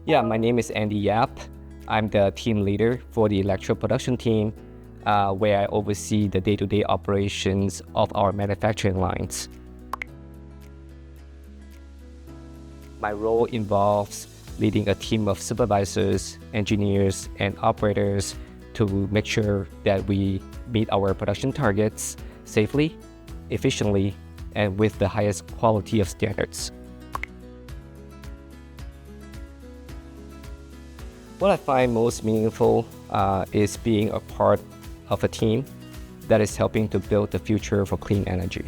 Yeah, my name is Andy Yap. I'm the team leader for the Electrode production team, where I oversee the day-to-day operations of our manufacturing lines. My role involves leading a team of supervisors, engineers, and operators to make sure that we meet our production targets safely, efficiently, and with the highest quality of standards. What I find most meaningful is being a part of a team that is helping to build the future for clean energy.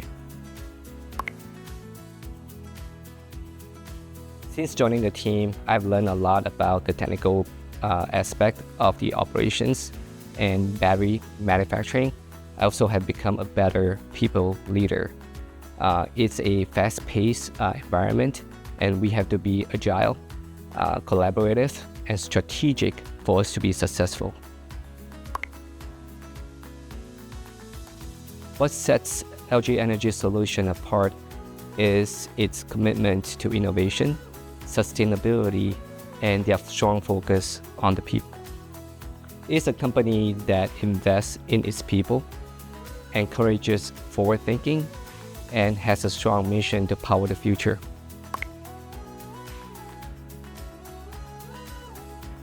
Since joining the team, I've learned a lot about the technical aspect of the operations and battery manufacturing. I also have become a better people leader. It's a fast-paced environment, and we have to be agile, collaborative, and strategic for us to be successful. What sets LG Energy Solution apart is its commitment to innovation, sustainability, and their strong focus on the people. It's a company that invests in its people, encourages forward thinking, and has a strong mission to power the future.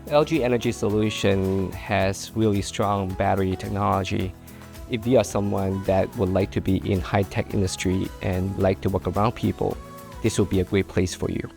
LG Energy Solution has really strong battery technology. If you are someone that would like to be in high-tech industry and like to work around people, this will be a great place for you.